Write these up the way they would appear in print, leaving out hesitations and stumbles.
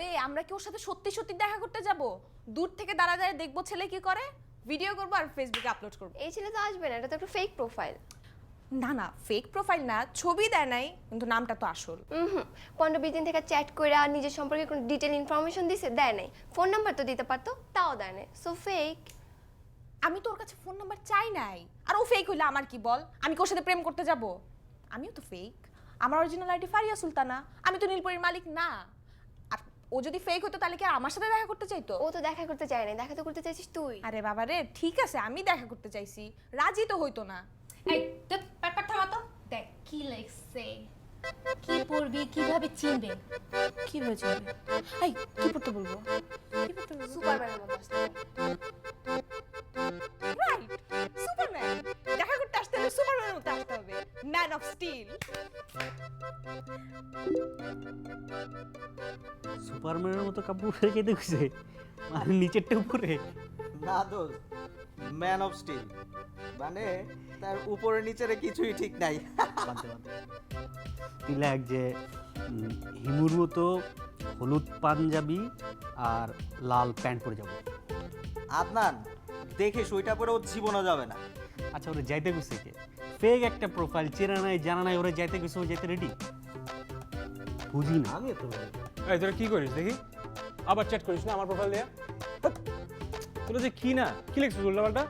আরে আমরা কি ওর সাথে সত্যি সত্যি দেখা করতে যাব? দূর থেকে দাঁড়ায় দেখবো ছেলে কি করে, ভিডিও করবো আর ফেসবুকে আপলোড করবো। এই ছেলে তো আসবে না, এটা তো একটা ফেক প্রোফাইল। না না, ফেক প্রোফাইল না, ছবি দেয় নাই, কিন্তু নামটা তো আসল। 15-20 দিন থেকে চ্যাট করে আর নিজের সম্পর্কে কোনো ডিটেল ইনফরমেশন দিছে, দেয় নাই। ফোন নাম্বার তো দিতে পারতো, তাও দেয় নাই। So fake. আমি তো ওর কাছে ফোন নাম্বার চাই নাই, আর ও ফেক হইলে আমার কি বল? আমি কি ওর সাথে প্রেম করতে যাব? আমিও তো ফেক। আমার অরিজিনাল আইডি ফারিয়া সুলতানা, আমি তো নীলপরীর মালিক না। আর ও যদি ফেক হতো তাহলে কি আর আমার সাথে দেখা করতে চাইতো? ও তো দেখা করতে চায় নাই, দেখা তো করতে চাইছিস তুই। আরে বাবা রে, ঠিক আছে আমি দেখা করতে চাইছি, রাজি তো হইতো না। এই তোর পেপার থামা তো, দেখ কি লিখছে, কি পড়বি, কিভাবে চিনবে। কি হয়েছে? এই কি পড়তে বলবো? কি পড়তে বলবো? সুপারম্যানের মতো আসতে হবে। Right, Superman. দেখা করতে আসতে হলে সুপারম্যানের মতো আসতে হবে, ম্যান অফ স্টিল। সুপারম্যানের মতো কাপড় পরে যেতে গেছে, মানে নিচেরটা উপরে। না দোস্ত, ম্যান অফ স্টিল মানে তার উপরে নিচের কিছুই ঠিক নাই। বাদে বাদে তুই লাগ যে হিমুর মতো হলুদ পাঞ্জাবি আর লাল প্যান্ট পরে যাব। আদনান, দেখে ওইটা পরে ও জীবনও যাবে না। আচ্ছা, ওরা যাইতে গেছে কে? ফেক একটা প্রোফাইল, চেনা নাই জানা নাই, ওরা যাইতে গেছে, ও যাইতে রেডি? বুঝি না আমি এত। এই তোরা কি করিস দেখি? আবার চ্যাট করিস না আমার প্রোফাইল দিয়ে? তোরা যে কি না কি লিখছিস উল্টাপাল্টা?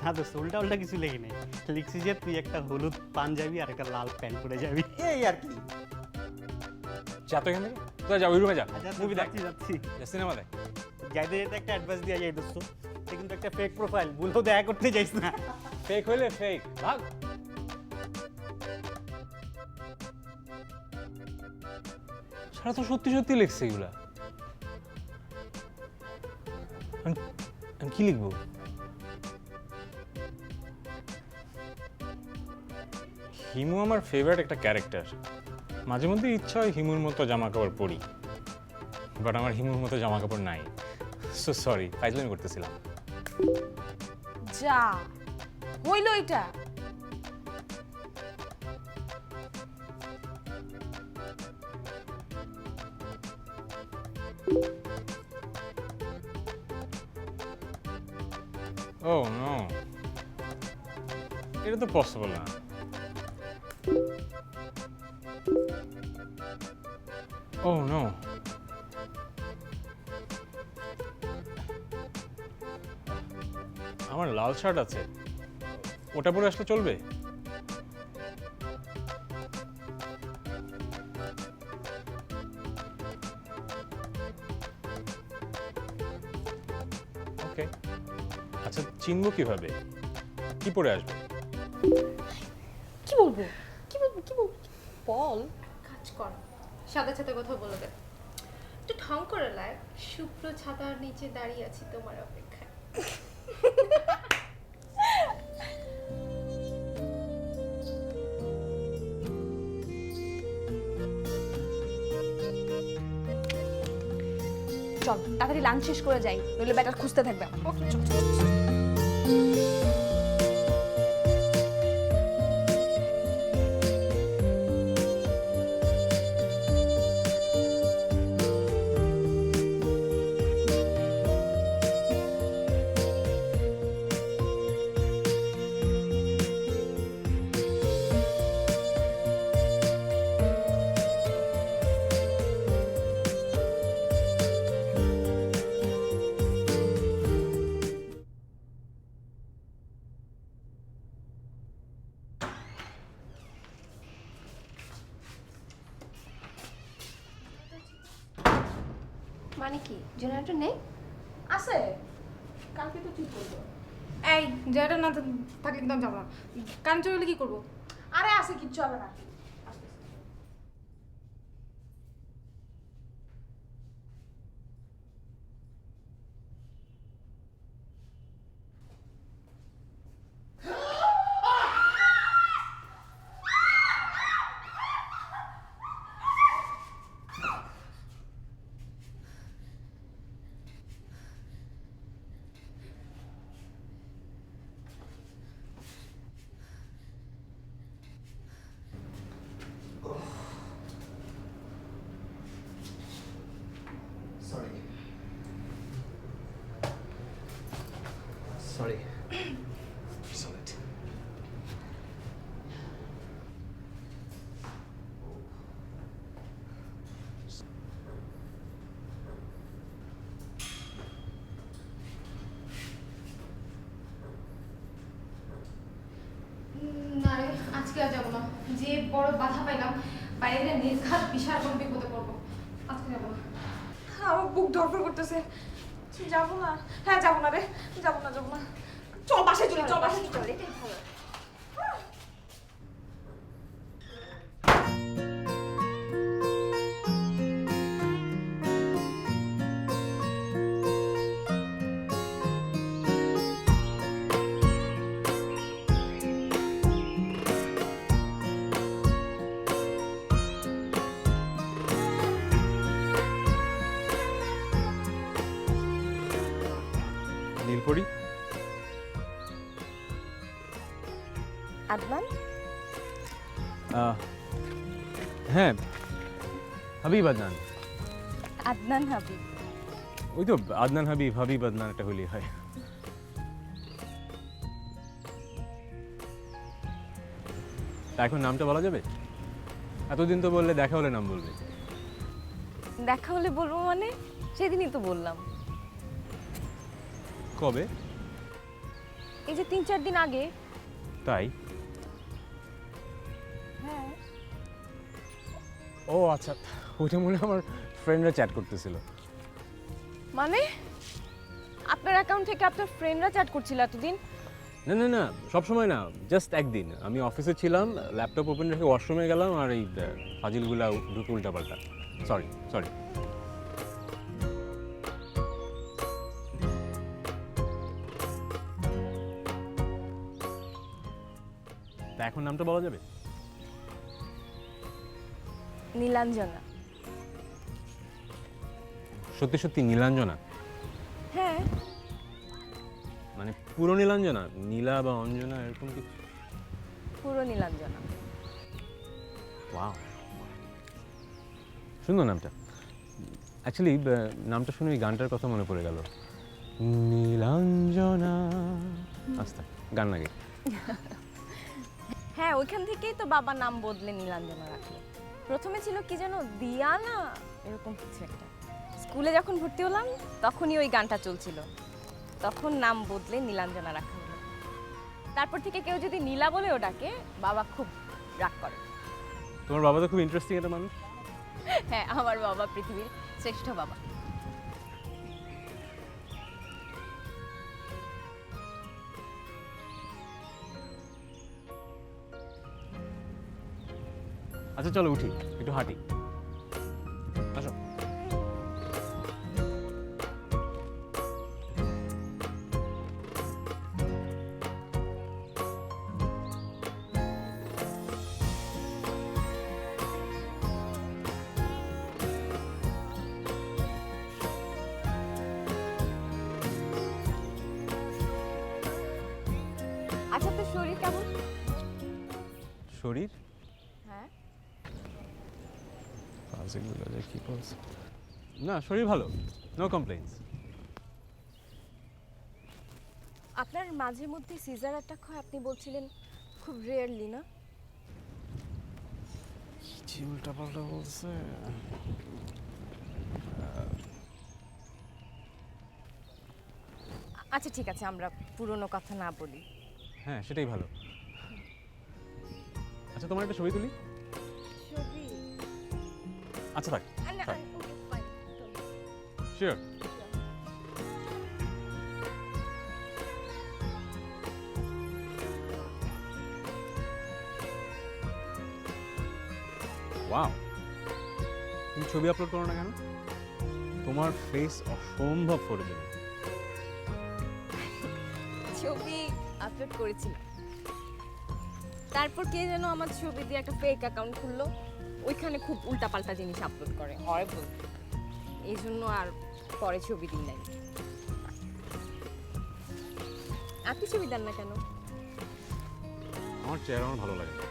না তো উল্টা উল্টা কিছু লেগে নেই, লিখছি যে তুই একটা হলুদ পাঞ্জাবি আর একটা লাল প্যান্ট পরে যাবি। এই আর কি। যা তো এখান থেকে, তোরা যা ওই রুমে যা, মুভি দেখ, যাচ্ছি যা সিনেমা দেখ। যাইতে যেতে একটা অ্যাডভান্স দিয়ে যাই দোস্ত, এটা কিন্তু একটা ফেক প্রোফাইল, ভুলেও দেখা করতে যাইস না। ফেক হইলে ফেক, ভাগ। সারা তো সত্যি সত্যি লিখছে এগুলা। আমি কি লিখবো? হিমু আমার ফেভারিট একটা ক্যারেক্টার। মাঝে মধ্যে ইচ্ছা হয় হিমুর মতো জামা কাপড় পরি, বাট আমার হিমুর মতো জামা কাপড় নাই। সো সরি, ফাইজলামি করতেছিলাম। যা হইলো এটা। ও নো, এটা তো পসিবল না। ও নো, আমার লাল শার্ট আছে, ওটা পরে আসলে চলবে? ওকে, আচ্ছা চিনবো কিভাবে? কি পরে আসবে? কি বলবো কি বলবো কি বলবো বল। কাজ কর, সাদা ছাতা কথা বলে দে, একটু ঢং করে লাগ। শুভ্র ছাতার নিচে দাঁড়িয়ে আছি তোমার অপেক্ষায়। চল তাড়াতাড়ি লাঞ্চ শেষ করে যাই, নইলে ব্যাটার খুঁজতে থাকবে আমার। ওকে চল চল, চল। মানে কি জেনারেটর নেই? আছে, কালকে তো ঠিক করবো। এই যেটা না থাকলে কিন্তু আমি যাবো না। কারণ চলে কি করবো? আরে আছে, কিচ্ছু হবে না। সরি সলিড না রে, আজকে আর যাবো না। যে বড় বাধা পাইলাম, বাইরে নির্ঘাত বিশাল কোনো বিপদে পড়বো। আজকে যাবো না। আমার বুক ধরফর করতেছে। যাবো না। হ্যাঁ যাবো না রে, যাবো না যাবো না। চল বাসায় চলে, চল বাসায় চল। এটাই ভালো। নীলপরি, আদনান, হ্যাঁ হাবিব আদনান। আদনান হাবিব। ওই তো আদনান হাবিব, হাবিব আদনান, একটা হলেই হয়। তা এখন নামটা বলা যাবে? এতদিন তো বললে দেখা হলে নাম বলবে। দেখা হলে বলবো মানে? সেদিনই তো বললাম। কবে? এই যে 3-4 দিন আগে। তাই? হ্যাঁ। ও আচ্ছা, ওইটা মনে হয় আমার ফ্রেন্ডরা চ্যাট করতেছিল। মানে আপনার অ্যাকাউন্ট থেকে আপনার ফ্রেন্ডরা চ্যাট করছিল এতদিন? না না না, সবসময় না, জাস্ট একদিন আমি অফিসে ছিলাম, ল্যাপটপ ওপেন রেখে ওয়াশরুমে গেলাম, আর এই ফাজিলগুলা ঢুকে উল্টাপাল্টা। Sorry sorry. তা এখন নামটা বলা যাবে? নীলাঞ্জনা। সত্যি সত্যি নীলাঞ্জনা? হ্যাঁ। মানে পুরো নীলাঞ্জনা, নীলা বা অঞ্জনা এরকম কিছু? পুরো নীলাঞ্জনা। ওয়াও, সুন্দর নামটা। অ্যাকচুয়ালি নামটা শুনে ওই গানটার কথা মনে পড়ে গেল, নীলাঞ্জনা। আস্তে গান লাগে। হ্যাঁ, ওইখান থেকেই তো বাবা নাম বদলে নীলাঞ্জনা রাখলো। প্রথমে ছিল কি যেন দিয়ানা, এরকম কিছু একটা। স্কুলে যখন ভর্তি হলাম তখনই ওই গানটা চলছিল, তখন নাম বদলে নীলাঞ্জনা রাখা হলো। তারপর থেকে কেউ যদি নীলা বলেও ডাকে বাবা খুব রাগ করে। তোমার বাবা তো খুব ইন্টারেস্টিং একটা মানুষ। হ্যাঁ, আমার বাবা পৃথিবীর শ্রেষ্ঠ বাবা। আচ্ছা চলো উঠি, একটু হাঁটি। আসো। আচ্ছা, তোর শরীর কেমন? শরীর? হ্যাঁ। কি বলছে? না, শরীর ভালো, নো কমপ্লেইনস। আপনার মাঝে মধ্যে সিজার অ্যাটাক হয় আপনি বলছিলেন, খুব রেয়ারলি না? কি উল্টা পাল্টা বলছে। আচ্ছা ঠিক আছে, আমরা পুরনো কথা না বলি। হ্যাঁ, সেটাই ভালো। আচ্ছা তোমার একটা ছবি তুলি। ছবি? আচ্ছা থাক, না, থাক। okay, fine. শিওর। ওয়াও, তুমি ছবি আপলোড করো না কেন? তোমার ফেস অসম্ভব ফটোজেনিক। ছবি আপলোড করেছিলাম, তারপর কে যেন আমার ছবি দিয়ে একটা ফেক অ্যাকাউন্ট খুললো, ওইখানে খুব উল্টাপাল্টা জিনিস আপলোড করে, হরেবল। এই জন্য আর পরে ছবি দিই নাই। আপনি ছবি দেন না কেন? আমার চেহারা আমার ভালো লাগে না,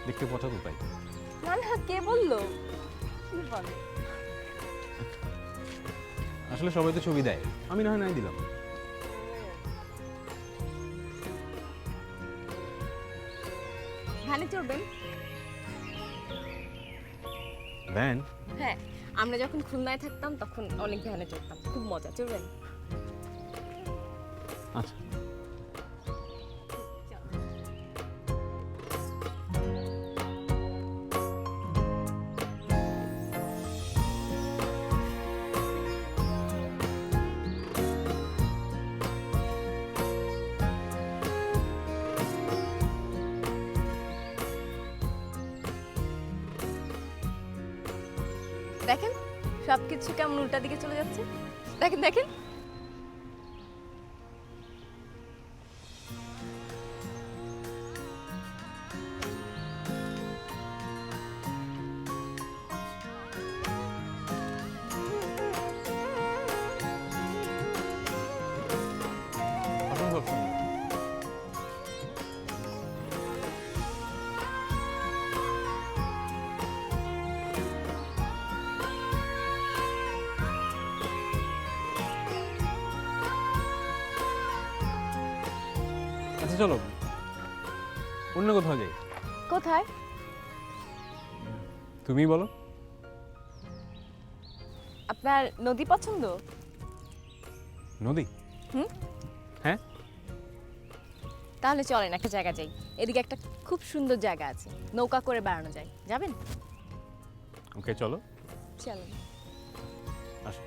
দেখতে পছন্দ তাই। না না, কে বললো? কি বলে? আসলে সবাই তো ছবি দেয়, আমি না হয় নাই দিলাম। ভ্যানে চড়বেন? ভ্যান? হ্যাঁ, আমরা যখন খুলনায় থাকতাম তখন অনেক ভ্যানে চড়তাম, খুব মজা। চড়বেন? আচ্ছা। দেখেন সব কিছু কেমন উল্টা দিকে চলে যাচ্ছে। দেখেন দেখেন। অসম্ভব সুন্দর। আচ্ছা চলো অন্য কোথাও যাই। কোথায়? তুমি বলো। আপনার নদী পছন্দ? নদী? হুম? হ্যাঁ। তাহলে চলেন একটা জায়গা যাই। এদিকে একটা খুব সুন্দর জায়গা আছে, নৌকা করে বেড়ানো যায়। যাবেন? ওকে চলো। চলেন। আসো।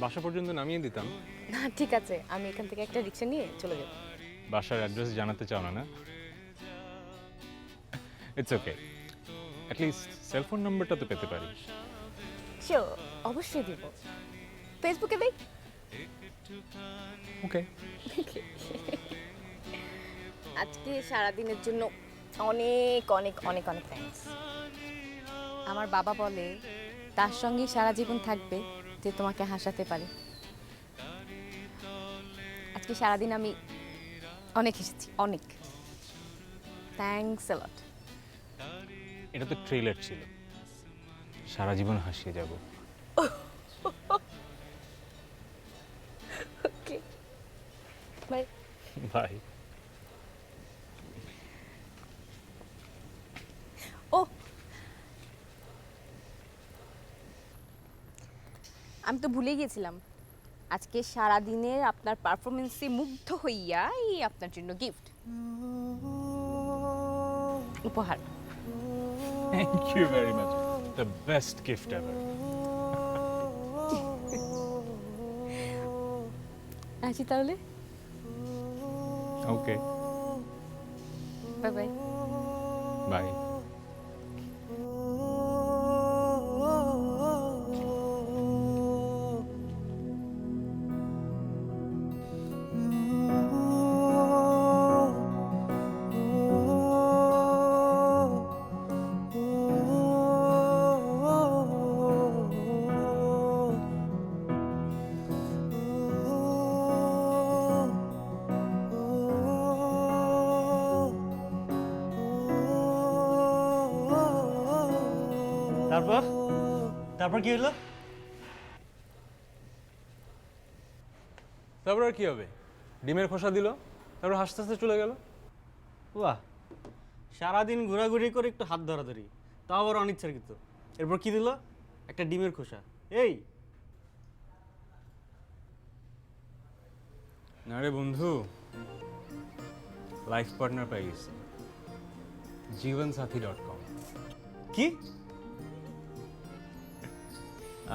বাসা পর্যন্ত নামিয়ে দিতাম। না ঠিক আছে, আমি এখান থেকে একটা রিক্সা নিয়ে চলে যাব। বাসার অ্যাড্রেস জানাতে চাও না? না, ইটস ওকে, অ্যাটলিস্ট সেলফোন নাম্বারটা তো পেতে পারি। শিওর, অবশ্যই দিব। ফেসবুকে দেই। ওকে। আজকে সারাদিনের জন্য অনেক অনেক অনেক অনেক থ্যাঙ্কস। আমার বাবা বলে তার সঙ্গেই সারা জীবন থাকবে যে তোমাকে হাসাতে পারে। আজকে সারাদিন আমি অনেক হেসেছি, অনেক। থ্যাঙ্কস আ লট। এটা তো ট্রেলার ছিল, সারা জীবন হাসিয়ে যাব। ওকে বাই। বাই। ও আমি তো ভুলে গিয়েছিলাম, আজকে সারা দিনের আপনার পারফরমেন্সে মুগ্ধ হইয়া এই আপনার জন্য গিফট উপহার। Thank you very much, the best gift ever. আসি তাহলে। Okay, bye bye. বাই। তারপর তারপর কি হলো? তারপর আর কি হবে? ডিমের খোসা দিল, তারপর হাসতে হাসতে চলে গেল। বাহ, সারাদিন ঘোরাঘুরি করে একটু হাত ধরাধরি, তাও আবার অনিচ্ছাকৃত। এরপর কি দিল? একটা ডিমের খোসা। এই না রে বন্ধু, লাইফ পার্টনার পেয়ে গেছি, জীবনসাথী.com। কি?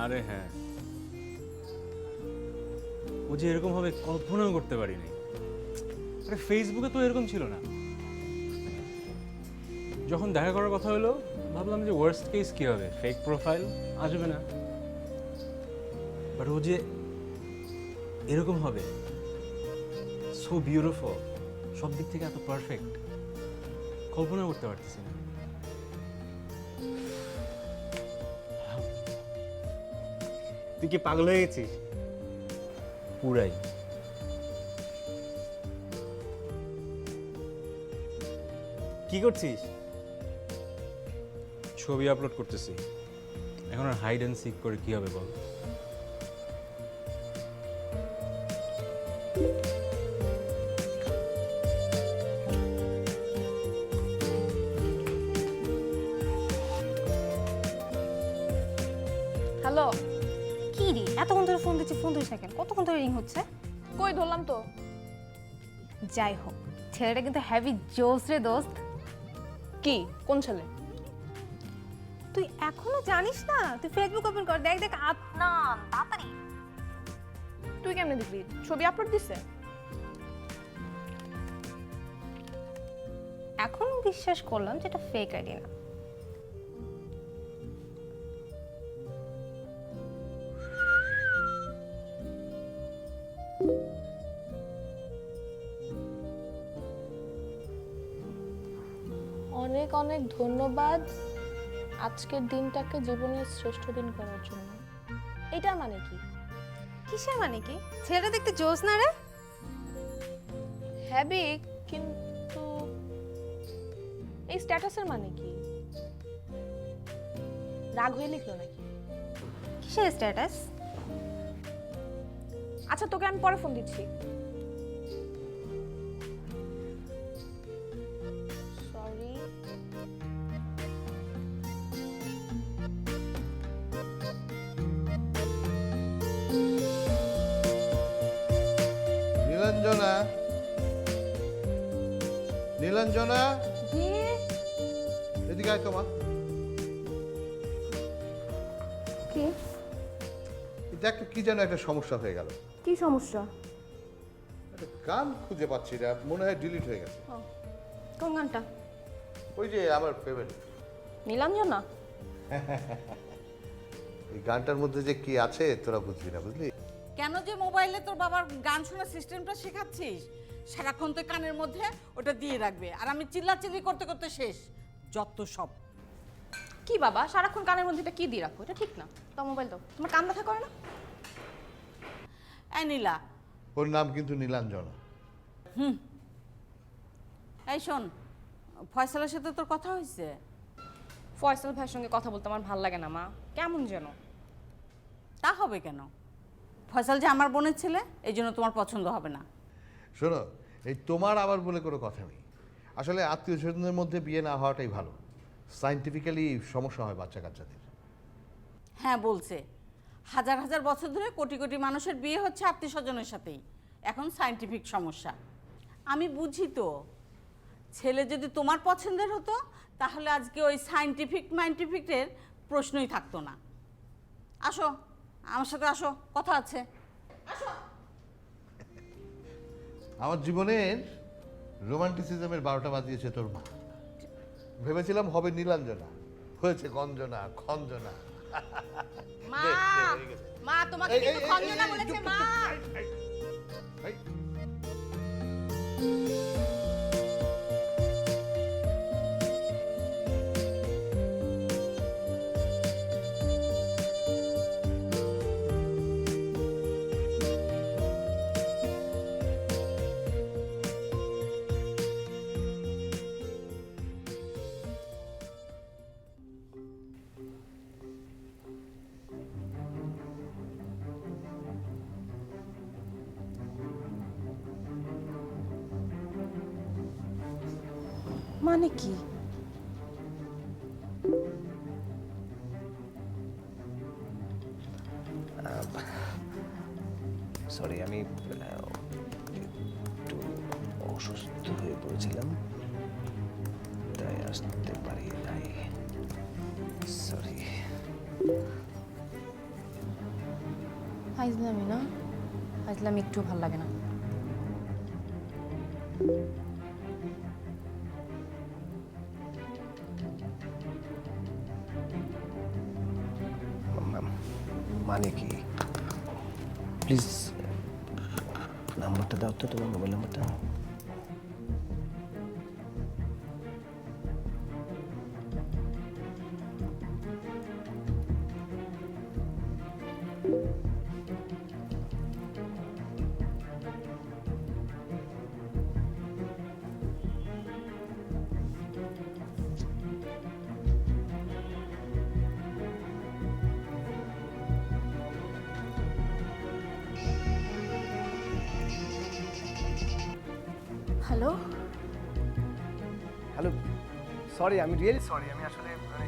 আরে হ্যাঁ, ও যে এরকম হবে কল্পনাও করতে পারিনি। আরে ফেসবুকে তো এরকম ছিল না। যখন দেখা করার কথা হলো ভাবলাম যে ওয়ার্স্ট কেস কি হবে, ফেক প্রোফাইল আসবে না, বাট ও যে এরকম হবে, সো বিউটিফুল, সব দিক থেকে এত পারফেক্ট, কল্পনা করতে পারতেছি না। তুই কি পাগল হয়ে গেছিস? পুরাই। কি করছিস? ছবি আপলোড করতেছি। এখন আর হাইড অ্যান্ড সিক করে কি হবে বল? হ্যালো, কি রে এতক্ষণ ধরে ফোন দিচ্ছি, ফোন ধরিস না কেন? কতক্ষণ ধরে রিং হচ্ছে? কই ধরলাম তো। যাই হোক, ছেলেটা কিন্তু হেভি জোস রে দোস্ত। কি কোন ছেলে? তুই এখনো জানিস না? তুই ফেসবুক ওপেন কর, দেখ দেখ আদনান, তাড়াতাড়ি। তুই কেমনে দেখলি? ছবি আপলোড দিছে? এখন বিশ্বাস করলাম যে এটা ফেক আইডি না। অনেক অনেক ধন্যবাদ আজকের দিনটাকে জীবনের শ্রেষ্ঠ দিন করার জন্য। এটা মানে কি? কিসের মানে কি? ছেলেটা দেখতে জোস না রে? হ্যাবি, কিন্তু এই স্ট্যাটাসের মানে কি? রাগ হয়ে লিখলো নাকি? কিসের স্ট্যাটাস? আচ্ছা তোকে আমি পরে ফোন দিচ্ছি। সরি। নীলাঞ্জনা, নীলাঞ্জনা, এদিকে আয় তোমার। কি? দেখ তো কি যেন একটা সমস্যা হয়ে গেল। কি সমস্যা? একটা গান খুঁজে পাচ্ছি না, মনে হয় ডিলিট হয়ে গেছে। কোন গানটা? ওই যে আমার ফেভারিট নীলাঞ্জনা? এই গানটার মধ্যে যে কি আছে তোরা বুঝবি না, বুঝলি? কেন যে মোবাইলে তোর বাবার গান শোনার সিস্টেমটা শেখাচ্ছিস? সারাক্ষণ তো কানের মধ্যে ওটা দিয়ে রাখবে, আর আমি চিল্লাচিল্লি করতে করতে শেষ। যত সব। কি বাবা, সারাক্ষণ কানের মধ্যে এটা কি দিয়ে রাখো? এটা ঠিক না। তো মোবাইল দাও, তোমার কান ব্যথা করে না? এই নীলা, ওর নাম কিন্তু নীলাঞ্জনা। এই শোন, ফয়সালের সাথে তোর কথা হয়েছে? ফয়সাল ভাইয়ের সঙ্গে কথা বলতে আমার ভাল লাগে না মা, কেমন যেন। তা হবে কেন? ফয়সাল যে আমার বোনের ছেলে, এই জন্য তোমার পছন্দ হবে না। শোনো, এই তোমার আবার বলে কোনো কথা নেই। আসলে আত্মীয় স্বজনের মধ্যে বিয়ে না হওয়াটাই ভালো। সায়েন্টিফিক্যালি সমস্যা হয় বাচ্চা কাচ্চাদের। হ্যাঁ বলছে, হাজার হাজার বছর ধরে কোটি কোটি মানুষের বিয়ে হচ্ছে আত্মীয় স্বজনের সাথেই। এখন সায়েন্টিফিক সমস্যা। আমি বুঝি তো, ছেলে যদি তোমার পছন্দের হতো তাহলে আজকে ওই সায়েন্টিফিকের প্রশ্নই থাকতো না। আসো আমার সাথে, আসো, কথা আছে। আমার জীবনের রোমান্টিসিজমের 12টা বাজিয়েছে তোর মা। ভেবেছিলাম হবে নীলাঞ্জনা, হয়েছে গঞ্জনা, খঞ্জনা। মা, হয়ে গেছে। মা তোমাকে এই, কিন্তু এই, খঞ্জনা এই, বলেছে চুপ, মা। এই, মানে কি? সরি, আমি একটু অসুস্থ হয়ে পড়েছিলাম, তাই আসতে পারি নাই। সরি। ফাইজলামি না, ফাইজলামি একটু ভাল লাগে না। মানে কি? প্লিজ নাম্বারটা দাও তো, তোমার মোবাইল নাম্বারটা। হ্যালো হ্যালো, সরি, আমি রিয়েলি সরি, আমি আসলে মানে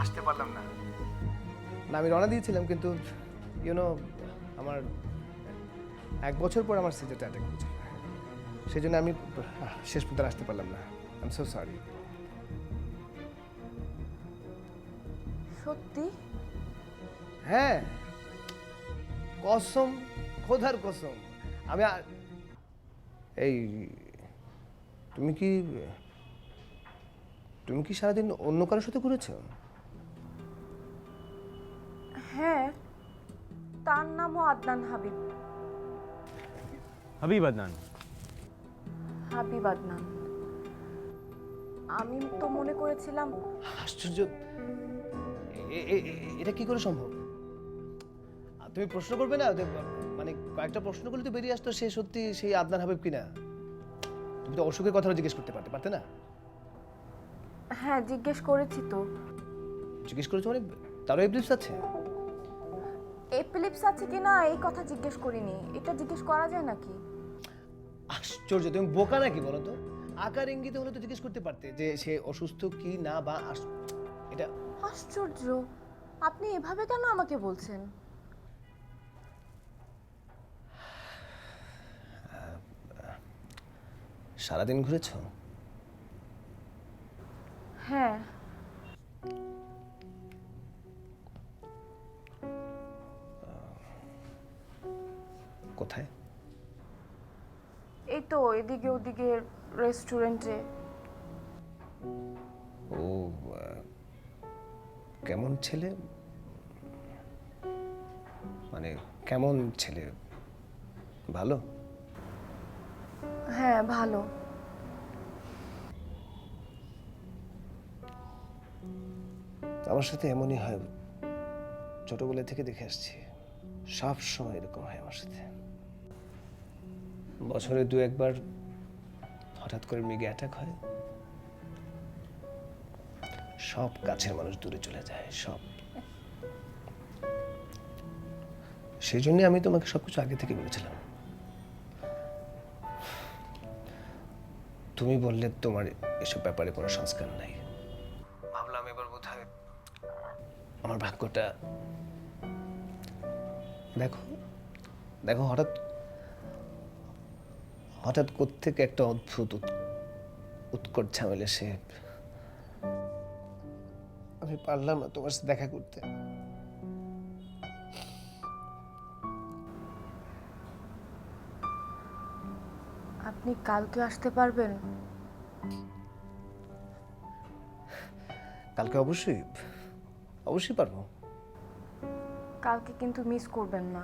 আসতে পারলাম না। না, আমি রওনা দিয়েছিলাম, কিন্তু ইউনো আমার 1 বছর পর আমার সিজারটা অ্যাটাক করেছিল, সেই জন্য আমি শেষ পর্যন্ত আসতে পারলাম না। I am so sorry. সত্যি? হ্যাঁ, কসম, খোদার কসম। আমি এই তুমি কি সারাদিন অন্য কারোর সাথে ঘুরেছো? হ্যাঁ, তার নামও আদনান হাবিব। হাবিব আদনান। হাবিব আদনান। আমি তো মনে করেছিলাম। আশ্চর্য, এটা কি করে সম্ভব? তুমি প্রশ্ন করবে না? মানে কয়েকটা প্রশ্ন করলে তো বেরিয়ে আসতো সে সত্যি সেই আদনান হাবিব কিনা। তুমি তো অসুখের কথাও জিজ্ঞেস করতে পারতে না? হ্যাঁ, জিজ্ঞেস করেছি তো। জিজ্ঞেস করেছো মানে তারও এপ্লিপস আছে? এপিলিপস আছে কিনা এই কথা জিজ্ঞেস করিনি। এটা জিজ্ঞেস করা যায় নাকি? আশ্চর্য, তুমি বোকা নাকি বলো তো? আকার ইঙ্গিতে হলে তো জিজ্ঞেস করতে পারতে যে সে অসুস্থ কি না, বা এটা আশ্চর্য, আপনি এভাবে কেন আমাকে বলছেন? সারাদিন ঘুরেছো? হ্যাঁ। কোথায়? এই তো এদিকে ওদিকে রেস্টুরেন্টে। ও, কেমন ছেলে? মানে কেমন ছেলে? ভালো? হ্যাঁ, ভালো। আমার সাথে এমনই হয়, ছোটবেলা থেকে দেখে আসছি, সব সময় এরকম হয় আমার সাথে। বছরে 2-1 বার হঠাৎ করে মৃগে অ্যাটাক হয়, সব কাছের মানুষ দূরে চলে যায়, সব। সেই জন্য আমি তোমাকে সবকিছু আগে থেকে বলেছিলাম। তুমি বললে তোমার এসব ব্যাপারে কোনো সংস্কার নাই। ভাবলাম এবার বোধহয় আমার ভাগ্যটা, দেখো দেখো, হঠাৎ হঠাৎ কোত্থেকে একটা অদ্ভুত উৎকট ঝামেলা সে, আমি পারলাম না তোমার সাথে দেখা করতে। আপনি কালকে আসতে পারবেন? কালকে অবশ্যই অবশ্যই পারবো। কালকে কিন্তু মিস করবেন না।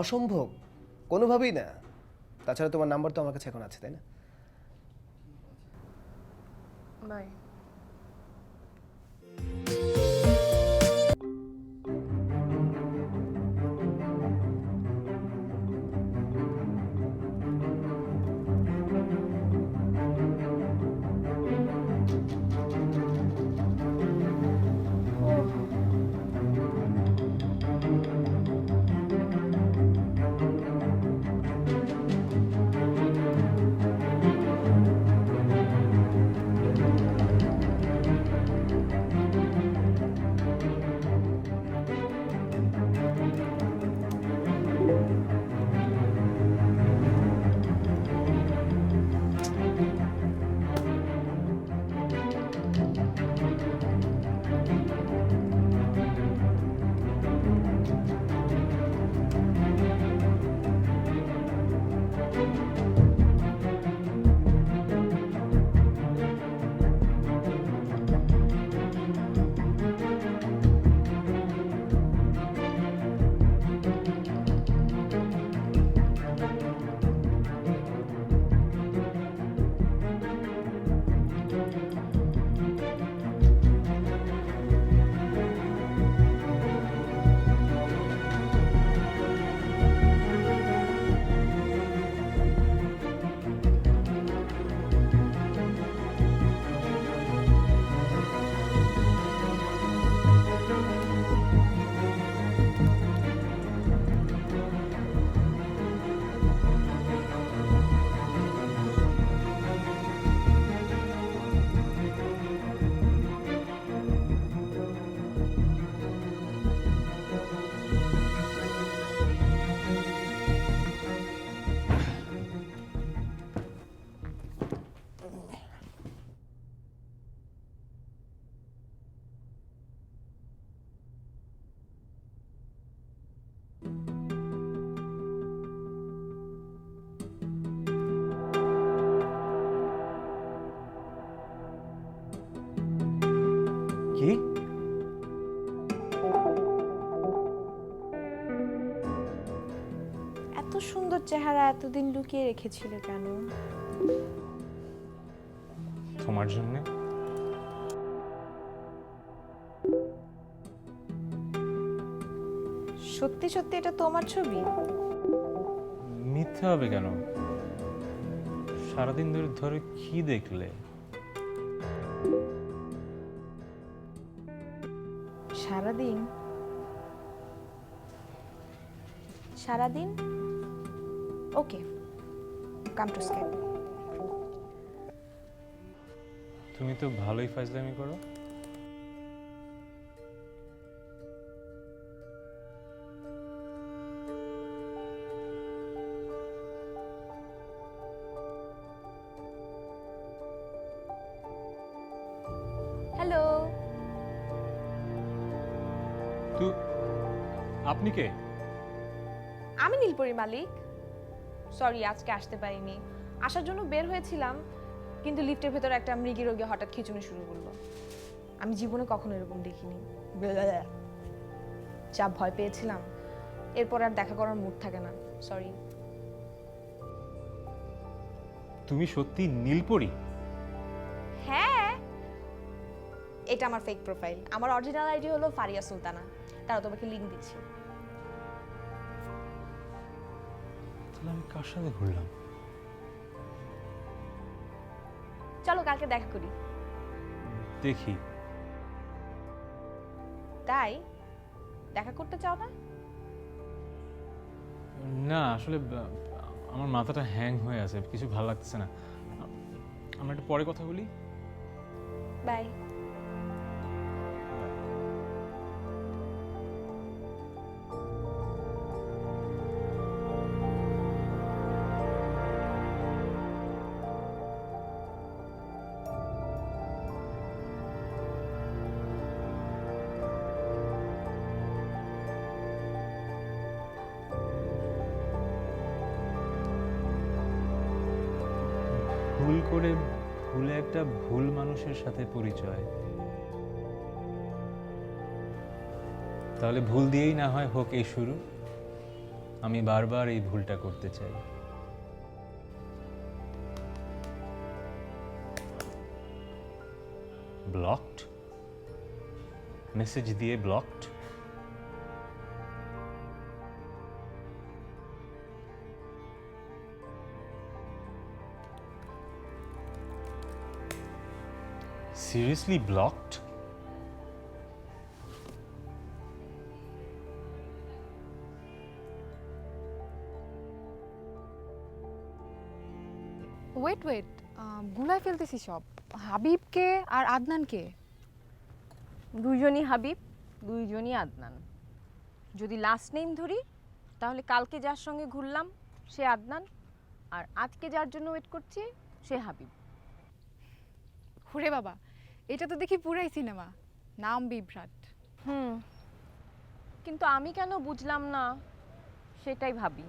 অসম্ভব, কোনোভাবেই না। তাছাড়া তোমার নাম্বার তো আমার কাছে এখন আছে, তাই না? বাই। কি? এত সুন্দর চেহারা এতদিন লুকিয়ে রেখেছিলে কেন? তোমার জন্য। সত্যি সত্যি এটা তোমার ছবি? মিথ্যা হবে কেন? সারাদিন ধরে ধরে কি দেখলে? সারাদিন? সারাদিন? ওকে, কাম টু স্কেপ। তুমি তো ভালোই ফাজলামি করো। হ্যালো, তো আপনি কে? আমি নীলপরীর মালিক। সরি, আজকে আসতে পারিনি। আসার জন্য বের হয়েছিলাম, কিন্তু লিফটের ভেতরে একটা মৃগী রোগী হঠাৎ খিঁচুনি শুরু করলো। আমি জীবনে কখনো এরকম দেখিনি। যা ভয় পেয়েছিলাম, এরপর আর দেখা করার মুড থাকে না। সরি। তুমি সত্যি নীলপরি? হ্যাঁ, এটা আমার ফেক প্রোফাইল। আমার অরিজিনাল আইডি হলো ফারিয়া সুলতানা। তারা তোমাকে লিংক দিচ্ছি। তাহলে আমি কার সাথে ঘুরলাম? চলো কালকে দেখা করি। দেখি। তাই দেখা করতে চাও না? না, আসলে আমার মাথাটা হ্যাং হয়ে আছে, কিছু ভালো লাগতেছে না। আমরা একটু পরে কথা বলি। বাই। ভুল করে ভুলে একটা ভুল মানুষের সাথে পরিচয়, তাহলে ভুল দিয়েই না হয় হোক এই শুরু। আমি বারবার এই ভুলটা করতে চাই। ব্লকড মেসেজ দিয়ে blocked. Seriously blocked? Wait wait, গুলায় ফেলতেছি সব। হাবিবকে আর আদনানকে? দুইজনই হাবিব, দুইজনই আদনান। যদি লাস্ট নেম ধরি, তাহলে কালকে যার সঙ্গে ঘুরলাম সে আদনান, আর আজকে যার জন্য ওয়েট করছি সে হাবিব। ওরে বাবা, এটা তো দেখি পুরাই সিনেমা। নাম বিভ্রাট। কিন্তু আমি কেন বুঝলাম না সেটাই ভাবি।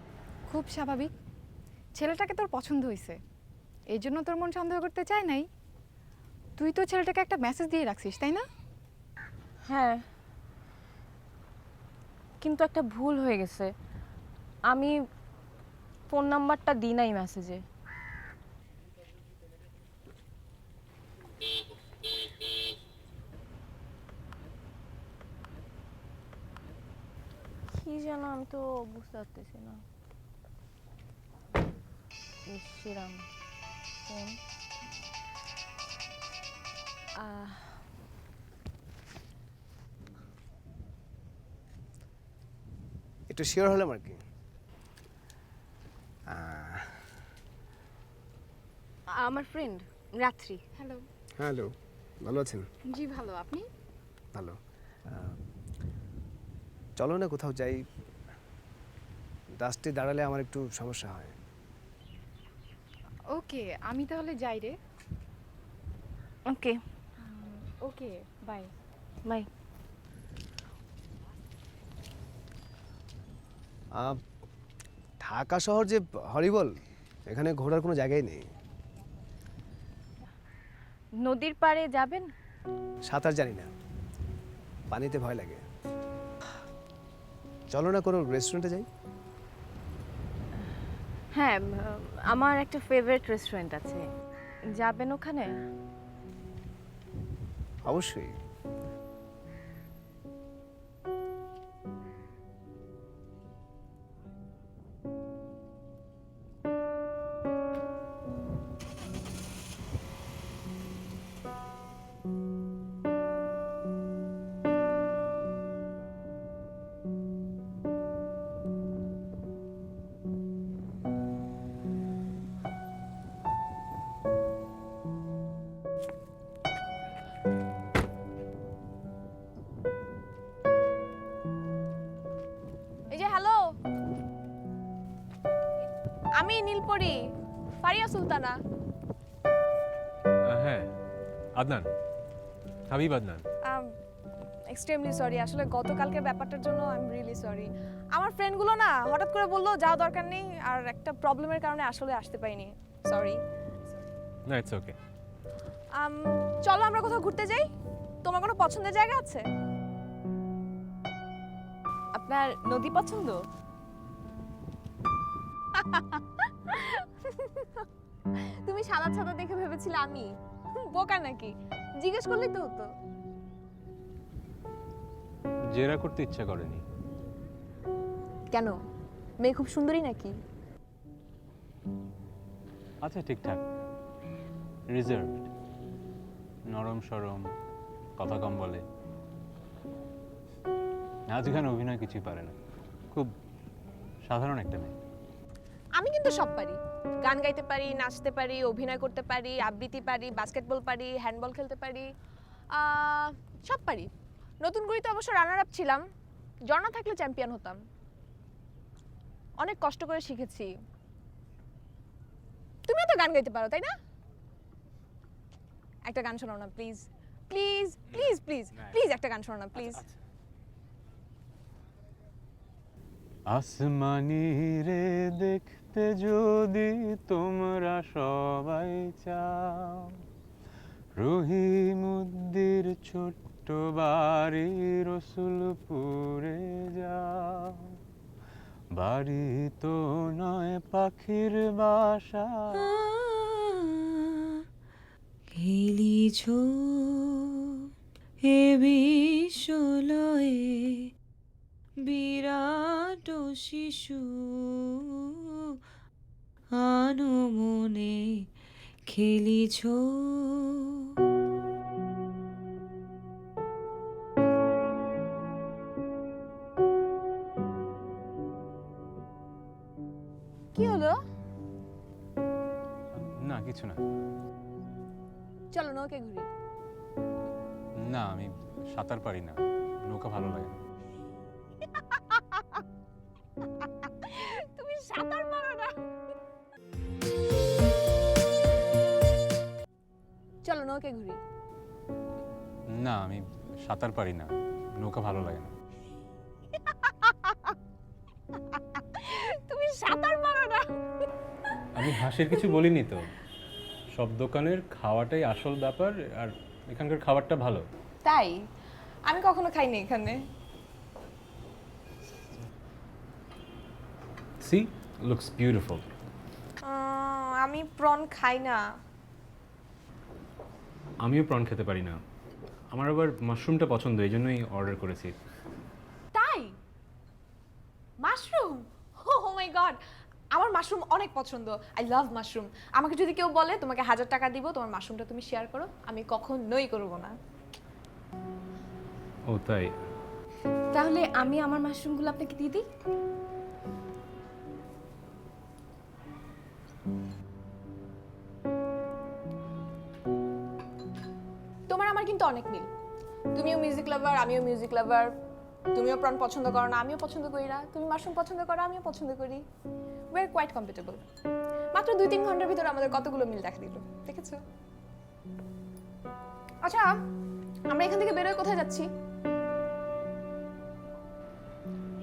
খুব স্বাভাবিক। ছেলেটাকে তোর পছন্দ হয়েছে, এই জন্য তোর মন সন্দেহ করতে চায় নাই। তুই তো ছেলেটাকে একটা মেসেজ দিয়ে রাখছিস, তাই না? হ্যাঁ, কিন্তু একটা ভুল হয়ে গেছে। আমি ফোন নাম্বারটা দিই নাই মেসেজে। কি যেন, আমি তো বুঝতে পারতেছি না। শ্রীরাম ফোন। একটু শিওর হলাম আর কি। আমার ফ্রেন্ড রাত্রি। হ্যালো। হ্যালো, ভালো আছেন? জি ভালো, আপনি? ভালো। চলো না কোথাও যাই। ডাস্টে দাঁড়ালে আমার একটু সমস্যা হয়। ওকে, আমি তাহলে যাই রে। ওকে ওকে, বাই। বাই। ঢাকা শহর যে হরিবল, এখানে ঘোরার কোনো জায়গাই নেই। নদীর পাড়ে যাবেন? সাঁতার জানি না। পানিতে ভয় লাগে। চলো না কোনো রেস্টুরেন্টে যাই। হ্যাঁ, আমার একটা ফেভারিট রেস্টুরেন্ট আছে, যাবেন ওখানে? অবশ্যই। এই যে হ্যালো, আমি নীলপরি, ফারিয়া সুলতানা। হ্যাঁ, আদনান, হাবিব আদনান। এক্সট্রিমলি সরি, আসলে গতকালকের ব্যাপারটার জন্য আই এম রিয়েলি সরি। আমার ফ্রেন্ডগুলো না হঠাৎ করে বললো যাওয়া দরকার নেই, আর একটা প্রবলেমের কারণে আসলে আসতে পারিনি। সরি। না, ইটস ওকে। চলো আমরা কোথাও ঘুরতে যাই। তোমার কোনো পছন্দের জায়গা আছে? আপনার নদী পছন্দ? তুমি সাদা সাদা দেখে ভেবেছিলে আমি বোকা নাকি? জিজ্ঞেস করলেই তো হতো। জেরা করতে ইচ্ছা করেনি। কেন, মেয়ে খুব সুন্দরী নাকি? আচ্ছা, ঠিকঠাক, রিজার্ভড, নরম সরম, কথা কম বলে, নাচ গান অভিনয় কিছুই পারে না, খুব সাধারণ একটা মেয়ে। আমি কিন্তু সব পারি, গান গাইতে পারি, নাচতে পারি, অভিনয় করতে পারি, আবৃত্তি পারি, বাস্কেটবল পারি, হ্যান্ডবল খেলতে পারি, সব পারি। নতুন গড়িতে অবশ্য রানার আপ ছিলাম, জর্না থাকলে চ্যাম্পিয়ন হতাম। অনেক কষ্ট করে শিখেছি। তুমিও তো গান গাইতে পারো, তাই না? একটা গান শোনাও না please, please please please please, একটা গান শোনাও না প্লিজ। আসমানি রে দেখতে যদি তোমরা সবাই চাও, রহিমুদ্দির ছোট্ট বাড়ি রসুলপুরে যাও, বাড়ি তো নয় পাখির বাসা। খেলিছ হে বিশ্বলয়ে বিরাট শিশু, আনো মনে খেলিছ। কি হলো? না, কিছু না। চলো নৌকে ঘুরি। না, আমি সাঁতার পারি না, নৌকা ভালো লাগে না। তুমি সাঁতার পারো না? চলো নৌকে ঘুরি। না, আমি সাঁতার পারি না, নৌকা ভালো লাগে না। তুমি সাঁতার পারো না? আমি হাসির কিছু বলিনি তো, সব দোকানের খাওয়াটাই আসল ব্যাপার, আর এখানকার খাবারটা ভালো। তাই? আমি কখনো খাইনি এখানে। See, looks beautiful. আমি প্রন খাই না। আমিও প্রন খেতে পারি না, আমার আবার মাশরুমটা পছন্দ, এই জন্যই অর্ডার করেছি। তাই? মাশরুম? ও মাই গড, আমার মাশরুম অনেক পছন্দ। I love mushroom. আমাকে যদি কেউ বলে তোমাকে 1000 টাকা দিব তোমার মাশরুমটা তুমি শেয়ার করো, আমি কখনোই করব না। ও তাই? তাহলে আমি আমার মাশরুমগুলো আপনাকে দিয়ে দিই। তোমার আমার কিন্তু অনেক মিল। তুমিও মিউজিক লাভার, আমিও মিউজিক লাভার। তুমিও প্রাণ পছন্দ করো না, আমিও পছন্দ করি না। তুমি মাশরুম পছন্দ করো, আমিও পছন্দ করি। We are quite compatible. মাত্র 2-3 ঘন্টার ভিতরে আমাদের কতগুলো মিল দেখা দিল, দেখেছো? আচ্ছা, আমরা এখান থেকে বেরোয় কোথায় যাচ্ছি?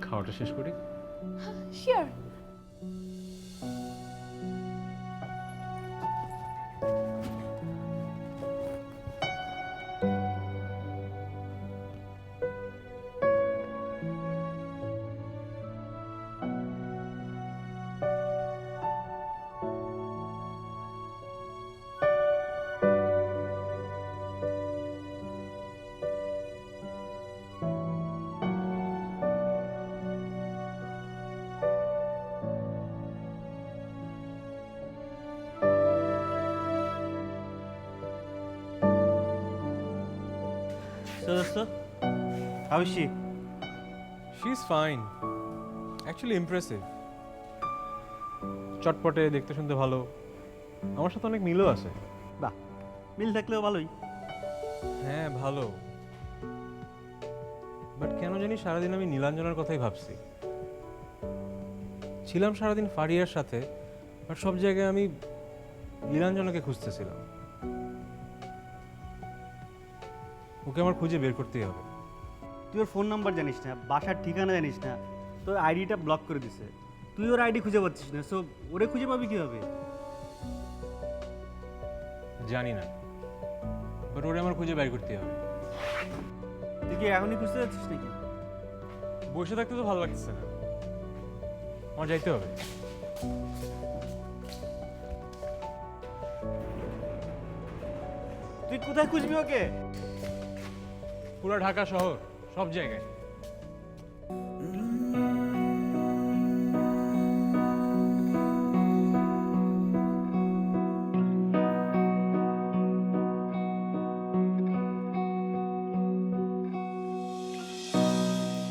খাওয়াটা শেষ করি। Sure. So how is she? She is fine, actually impressive, চটপটে, দেখতে শুনতে ভালো, আমার সাথে অনেক মিলও আছে। বাহ, মিল থাকলেও ভালোই। হ্যাঁ ভালো, বাট কেন জানি সারাদিন আমি নীলাঞ্জনার কথাই ভাবছি। ছিলাম সারাদিন ফারিয়ার সাথে, বাট সব জায়গায় আমি নীলাঞ্জনাকে খুঁজতেছিলাম। ওকে আমার খুঁজে বের করতেই হবে। তুই ওর ফোন নাম্বার জানিস না, বাসার ঠিকানা জানিস না, তোর আইডিটা ব্লক করে দিছে। তুই ওর আইডি খুঁজে পাচ্ছিস না, সো ওরে খুঁজে পাবি কীভাবে? জানি না, বাট ওরে আমার খুঁজে বের করতেই হবে। তুই কি এখনই খুঁজতে যাচ্ছিস নাকি? বসে থাকতে তো ভালো লাগতেছে না, আমার যাইতে হবে। তুই কোথায় খুঁজবি ওকে? পুরো ঢাকা শহর, সব জায়গায়।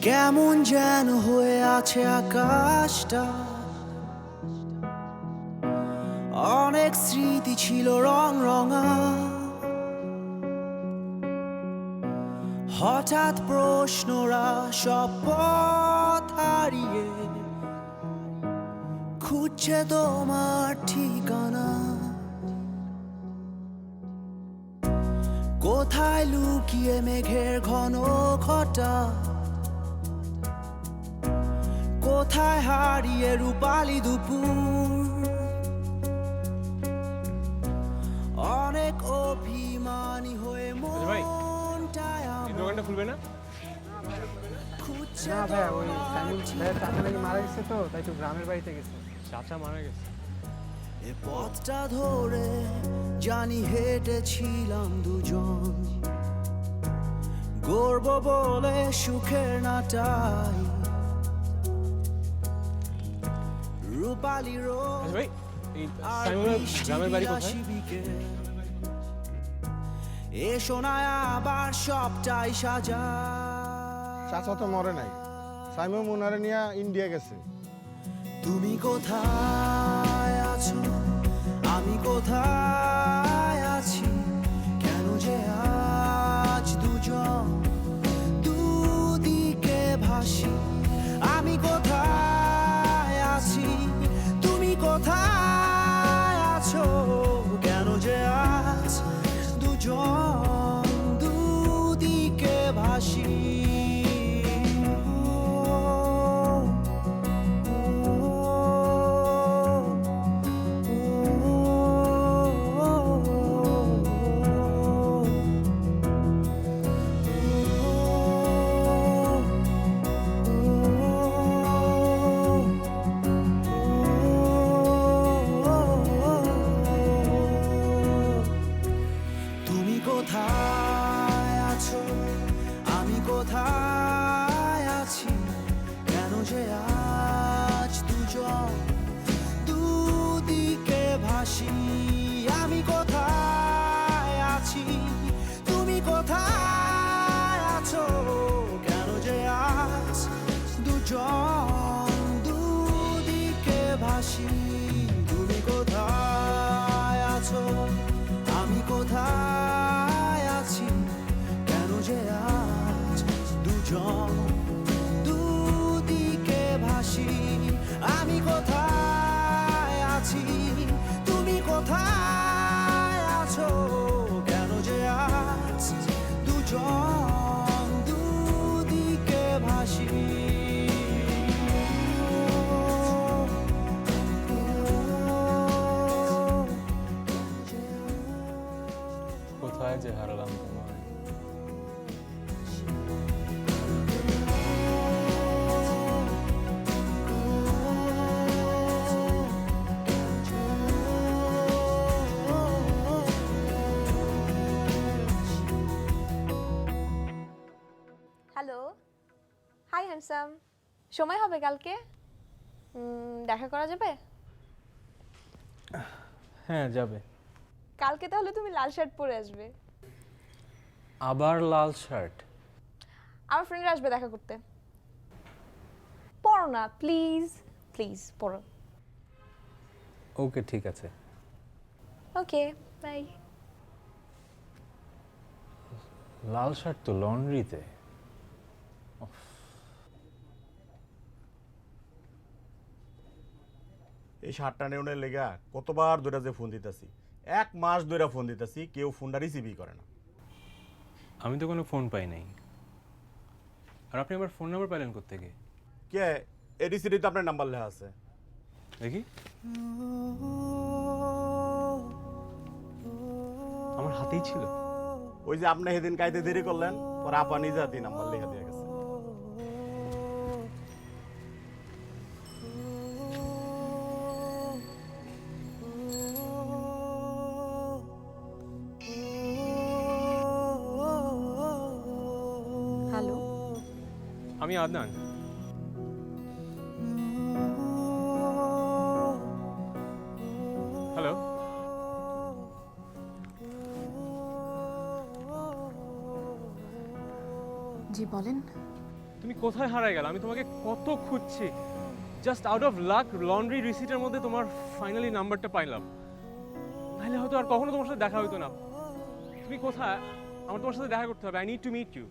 কেমন যেন হয়ে আছে আকাশটা, অনেক স্মৃতি ছিল রং রঙা, হঠাৎ প্রশ্নরা সব পথ হারিয়ে খুঁজছে তোমার ঠিকানা। কোথায় লুকিয়ে মেঘের ঘন ঘটা, কোথায় হারিয়ে রূপালি দুপুর, অনেক অভিমানী হয়ে ভাই, মনটায় এই দোকানটা খুলবে না? খুঁজছে না ভাইয়া, ওই সাইমন ভাইয়ের চাচা নাকি মারা গেছে, তো তাই তো গ্রামের বাড়িতে গেছে। চাচা মারা গেছে? এ পথটা ধরে জানি হেঁটেছিলাম দুজন, গর্ব বলে সুখের নাটাই, রূপালি রোদ ভাই, এই আর সাইমনের বৃষ্টি গ্রামের বাড়ি কোথায়? বিলাসী বিকেল, এ শোনায় আবার সবটাই সাজা। চাচা তো মরে নাই, সাইমন মুনারে নিয়ে ইন্ডিয়া গেছে। তুমি কোথায় আছো, আমি কোথায় আছি, কেন যে আজ দুজন দুদিকে ভাসি। আমি কোথায় আছি, তুমি কোথায় আছো, কেন যে আজ দুজন দুদিকে ভাসি। তুমি কোথায় আছো, আমি কোথায় আছি, কেন যে আজ দুজন দুদিকে ভাসি। আমি কোথায় আছি, তুমি কোথায় আছো, কেন যে আজ দুজন দুদিকে ভাসি। তুমি কোথায় আছো, আমি কোথায় আছি, কেন যে আজ দুজন দুদিকে ভাসি। আমি কোথায় আছি, তুমি কোথায় আছো, কেন যে আজ দুজন দুদিকে ভাসি। কোথায় যে হারালাম তোমায়। হ্যালো, হাই হ্যান্ডসাম, সময় হবে কালকে? দেখা করা যাবে? হ্যাঁ যাবে। কালকে তাহলে তুমি লাল শার্ট পরে আসবে। আবার লাল শার্ট? আমার ফ্রেন্ডরা আসবে দেখা করতে। পড়ো না প্লিজ, প্লিজ পড়ো। ওকে ঠিক আছে। Okay bye. লাল শার্ট তো লন্ড্রিতে। এই শার্টটা নেওয়ার লেগা কতবার ধরে যে ফোন দিতেছি, 1 মাস ধরে ফোন দিতেছি, কেউ ফোনটা রিসিভই করে না। আমি তো কোনো ফোন পাই নাই। আর আপনি আমার ফোন নাম্বার পাইলেন কোত্থেকে? কে এই রিসিভে তো আপনার নাম্বার লেখা আছে। দেখি, আমার হাতেই ছিল। ওই যে আপনি সেদিন কাইতে দেরি করলেন, পরে আপা নিজে হাতে নাম্বার লেখা দিয়ে গেছে। হ্যালো, আমি আদনান। হ্যালো, জি বলেন। তুমি কোথায় হারাই গেল? আমি তোমাকে কত খুঁজছি। Just out of luck laundry রিসিটের মধ্যে তোমার ফাইনালি নাম্বারটা পাইলাম। নাহলে হয়তো আর কখনো তোমার সাথে দেখা হইতো না। তুমি কোথায়? আমার তোমার সাথে দেখা করতে হবে। I need to meet you.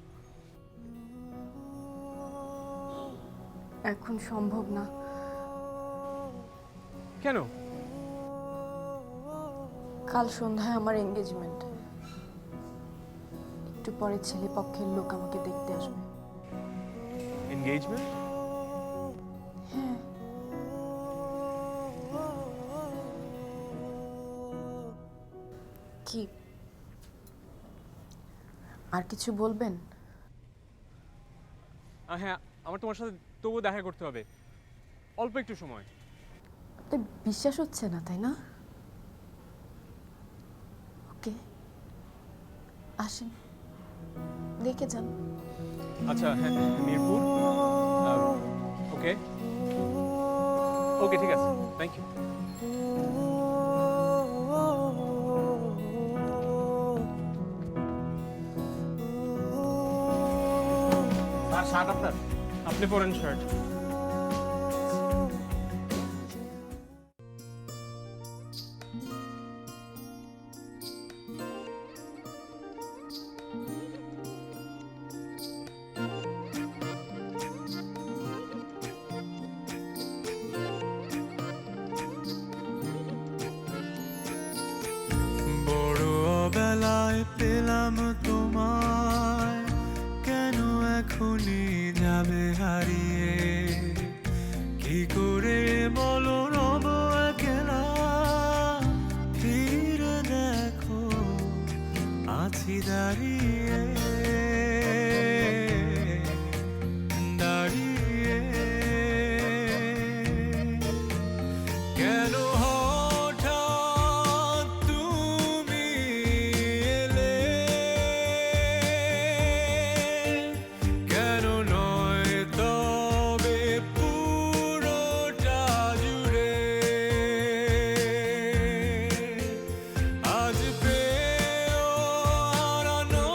এখন সম্ভব না। কেন? কাল সন্ধ্যায় আমার এঙ্গেজমেন্ট। একটু পরে ছেলে পক্ষের লোক আমাকে দেখতে আসবে। এনগেজমেন্ট? হ্যাঁ, কি আর কিছু বলবেন? হ্যাঁ, আমার তোমার সাথে তবুও দেখা করতে হবে, অল্প একটু সময়। আপনার বিশ্বাস হচ্ছে না তাই না? ওকে, আসেন, দেখে যান। আচ্ছা, হ্যাঁ, মিরপুর। ওকে ওকে, ঠিক আছে, থ্যাংক ইউ। আর শার্ট আপনার? আপনি পরেন শার্ট। বেলায় পেলাম তোমায়, কেন এখনই যাবে হারিয়ে? কি করে বলো রব একলা, ফিরে দেখো আছি দাঁড়িয়ে দাঁড়িয়ে। কেন হঠাৎ তুমি এলে, কেন নয় তবে পুরোটা জুড়ে? আজ পেয়েও হারানো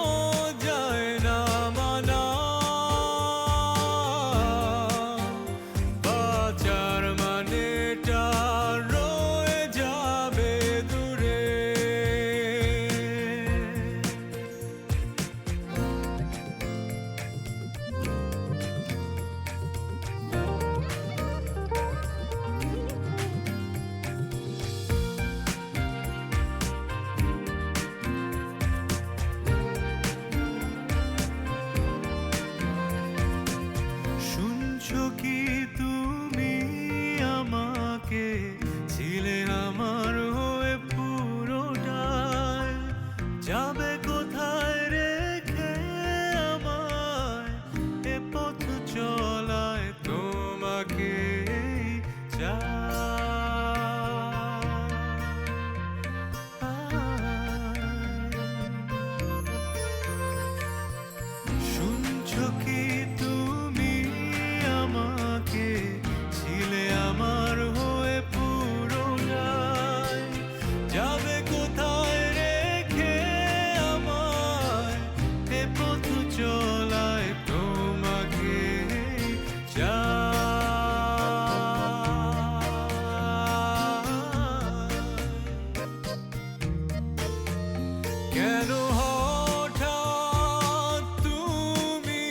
কেন হঠাৎ তুমি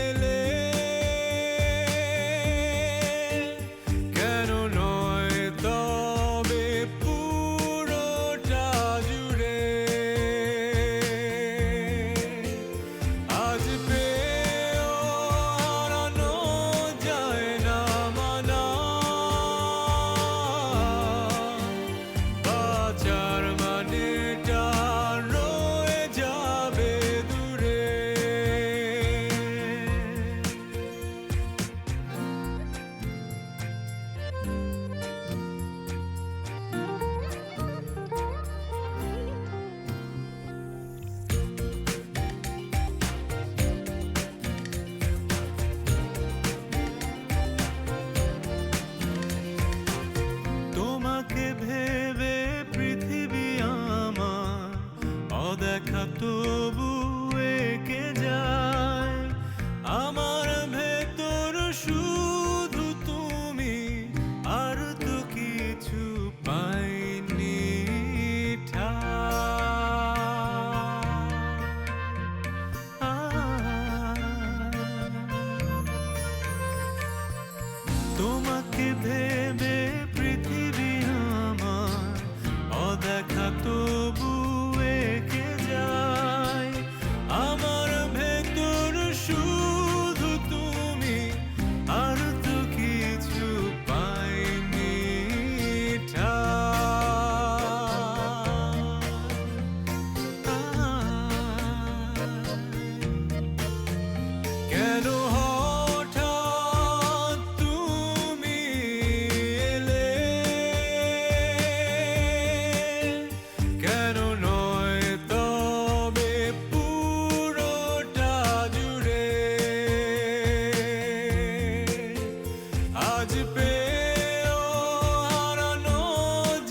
এলে, কেন নয় তবে পুরোটা জুড়ে, আজ পেয়েও হারানো যায় না মানা, বাঁচার মানেটা রয়ে যাবে দূরে। তোমাকে ভেবে পৃথিবী আমার অদেখা তবু এঁকে যায়, আমার ভেতর শুধু তুমি, আর তো কিছু পাইনি তোমাকে ভেবে পৃথিবী আমার অদেখা তবু এঁকে যায়, আমার ভেতর শুধু তুমি, আর তো কিছু পাইনি কেন হঠাৎ তুমি এলে, কেন নয় তবে পুরোটা জুড়ে, আজ পেয়েও হারানো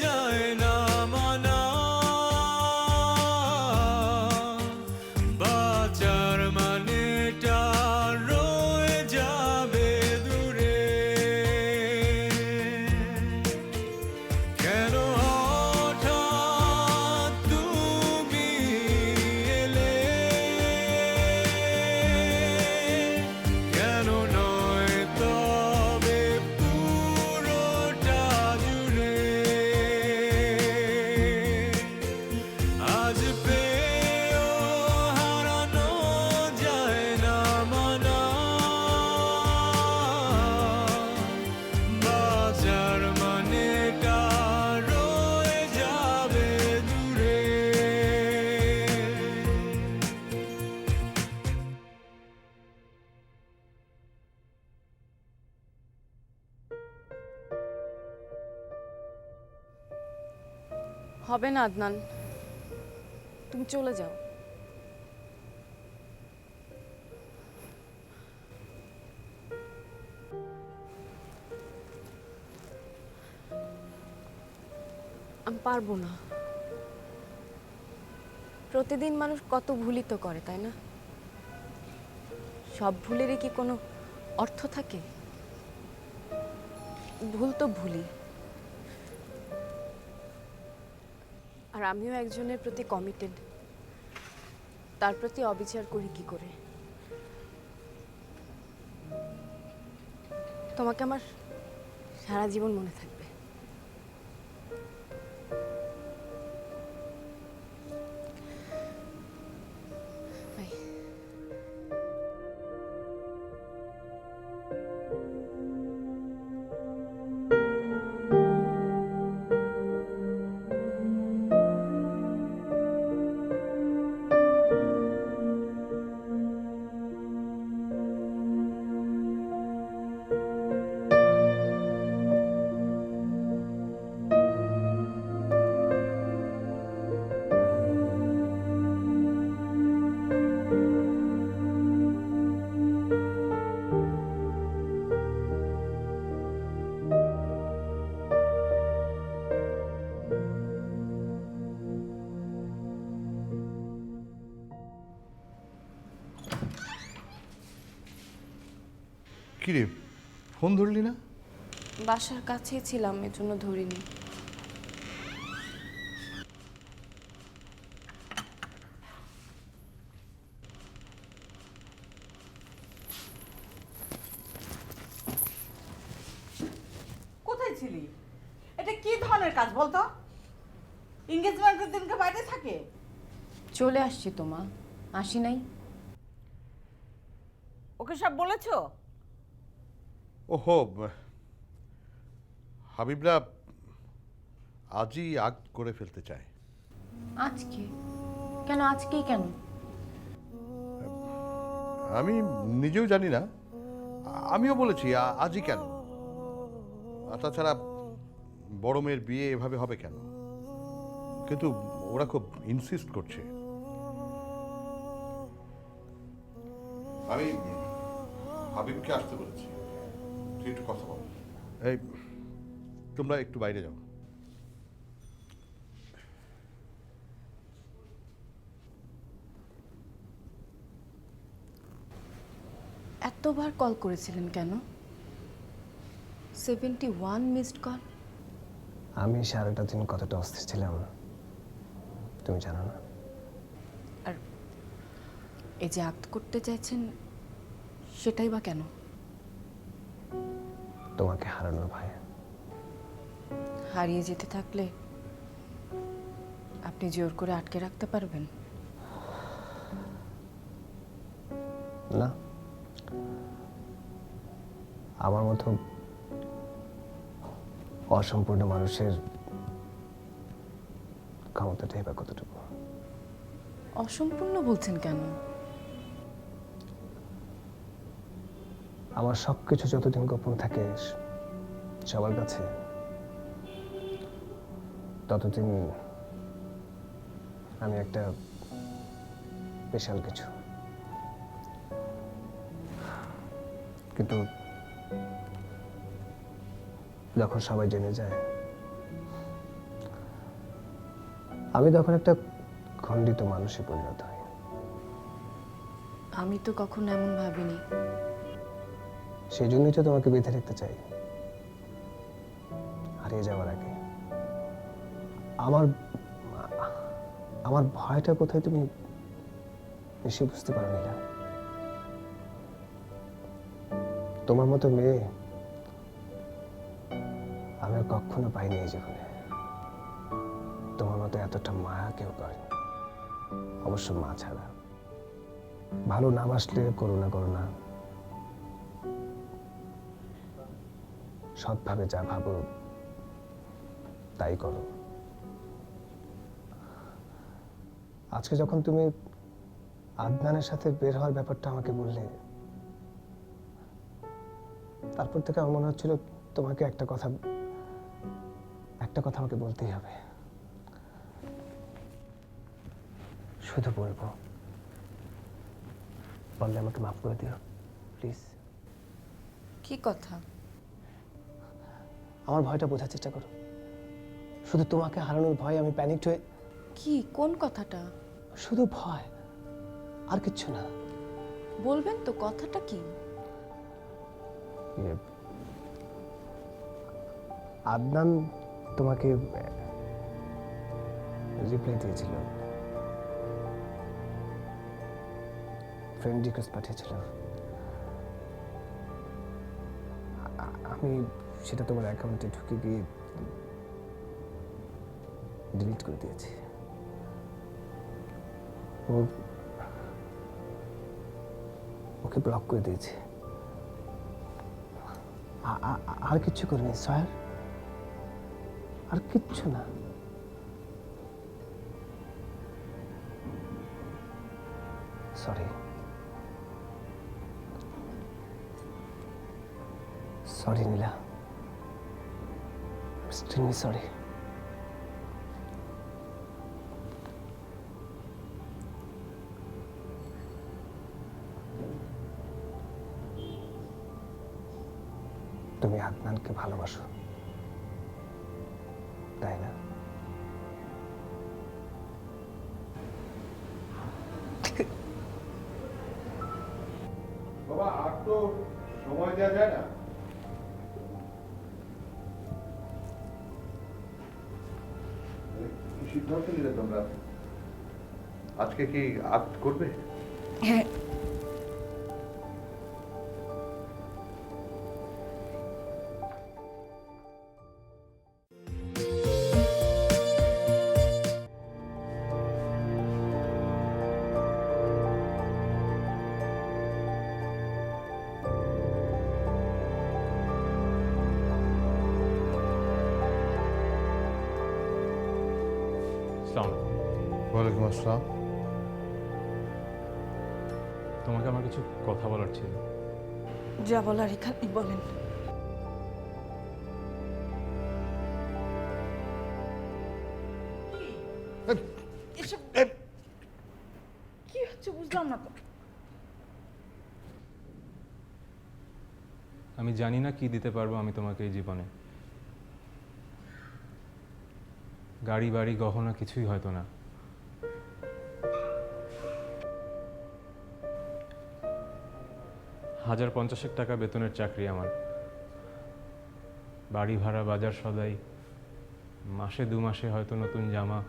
যায় না মানা, বাঁচার মানেটা রয়ে যাবে দূরে। কেন হঠাৎ তুমি এলে, কেন নয় তবে পুরোটা জুড়ে, আজ পেয়েও হারানো যায় না মানা, বাঁচার মানেটা রয়ে যাবে দূরে। হবে না আদনান, তুমি চলে যাও। আমি পারবো না। প্রতিদিন মানুষ কত ভুলই তো করে, তাই না? সব ভুলেরই কি কোনো অর্থ থাকে? ভুল তো ভুলই। আর আমিও একজনের প্রতি কমিটেড, তার প্রতি অবিচার করি কি করে? তোমাকে আমার সারা জীবন মনে থাকবে। বাই। কিরে ফোন ধরলি না? বাসার কাছেই ছিলাম, এজন্য ধরিনি। ধরনের কাজ বলতো? এনগেজমেন্টের দিনকে বাইরে থাকে? চলে আসছি তো মা, আসি নাই? ওকে সব বলেছো? ওহো, হাবিবরা আজই আগ করে ফেলতে চায়। আজকে কেন? আজকেই কেন? আমি নিজেও জানি না, আমিও বলেছি আজই কেন। আর তাছাড়া বড় মেয়ের বিয়ে এভাবে হবে কেন? কিন্তু ওরা খুব ইনসিস্ট করছে। আমি হাবিবকে আসতে বলেছি, তুই একটু কথা বল। এই তোমরা একটু বাইরে যাও। এতবার কল করেছিলেন কেন? 71 মিসড কল। আমি সারাটা দিন কতটা অস্থির ছিলাম তুমি জানো না। আর এই যে আক্ত করতে চাইছেন সেটাই বা কেন? তোমাকে হারানোর ভয়ে। হারিয়ে যেতে থাকলে আপনি জোর করে আটকে রাখতে পারবেন না, আমার মতো অসম্পূর্ণ মানুষের ক্ষমতাটাই বা কতটুকু? অসম্পূর্ণ বলছেন কেন? আমার সবকিছু যতদিন গোপন থাকে সবার কাছে, ততদিন আমি একটা স্পেশাল কিছু। কিন্তু যখন সবাই জেনে যায়, আমি তখন একটা খণ্ডিত মানুষে পরিণত হই। আমি তো কখনো এমন ভাবিনি। সেই জন্যই তো তোমাকে বেঁধে রাখতে চাই হারিয়ে যাওয়ার আগে। আমার আমার ভয়টা কোথায় তুমি বেশি বুঝতে পারো না। তোমার মতো মেয়ে আমি কখনো পাইনি এই জীবনে। তোমার মতো এতটা মায়া কেউ করেনি, অবশ্য মা ছাড়া। ভালো না বাসলে করুণা করো না, সৎভাবে যা ভাবো তাই করো। আজকে যখন তুমি আদনানের সাথে বের হওয়ার ব্যাপারটা আমাকে বললে, তারপর থেকে আমার মনে হচ্ছিল তোমাকে একটা কথা আমাকে বলতেই হবে। শুধু বলবো, বললে আমাকে মাফ করে দিও প্লিজ। কি কথা? আমার ভয়টা বোঝার চেষ্টা করো। শুধু তোমাকে হারানোর ভয় আমি প্যানিকড হয়ে। কি? কোন কথাটা? শুধু ভয়, আর কিচ্ছু না। বলবেন তো কথাটা কি? আদনান তোমাকে রিপ্লাই দিয়েছিল, ফ্রেন্ড রিকোয়েস্ট পাঠিয়েছিল। আমি সেটা তোমার অ্যাকাউন্টে ঢুকে গিয়ে ডিলিট করে দিয়েছি। ওকে ব্লক করে দিয়েছি। আর কিচ্ছু করিনি স্যার, আর কিচ্ছু না। সরি, সরি নীলা, এক্সট্রিমলি সরি। তুমি আদনানকে ভালোবাসো, তাই না? বাবা, আর তো সময় দেওয়া যায় না। কি সিদ্ধান্ত নিলে তোমরা? আজকে কি আক্ট করবে? হ্যাঁ। আসসালামু আলাইকুম। ওয়ালাইকুম আসসালাম। তোমাকে আমার কিছু কথা বলার ছিল। যা বলার এখানে বলেন। এসব কি হচ্ছে বুঝলাম না তো। আমি জানি না কি দিতে পারবো আমি তোমাকে এই জীবনে। গাড়ি বাড়ি গহনা কিছুই হয়তো না, ৳1,050 বেতনের চাকরি আমার, বাড়ি ভাড়া, বাজার সদাই, মাসে 2 মাসে হয়তো নতুন জামা,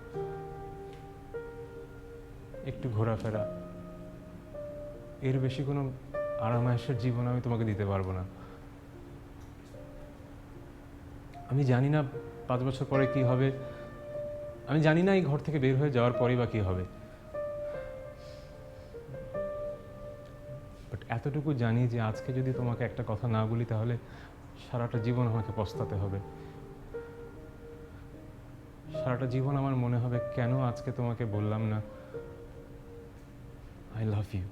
একটু ঘোরাফেরা, এর বেশি কোনো আরামায়েশের জীবন আমি তোমাকে দিতে পারবো না। আমি জানি না 5 বছর পরে কি হবে, আমি জানি না এই ঘর থেকে বের হয়ে যাওয়ার পরেই বা কি হবে, বাট এতটুকু জানি যে আজকে যদি তোমাকে একটা কথা না বলি তাহলে সারাটা জীবন আমাকে পস্তাতে হবে। সারাটা জীবন আমার মনে হবে কেন আজকে তোমাকে বললাম না আই লাভ ইউ।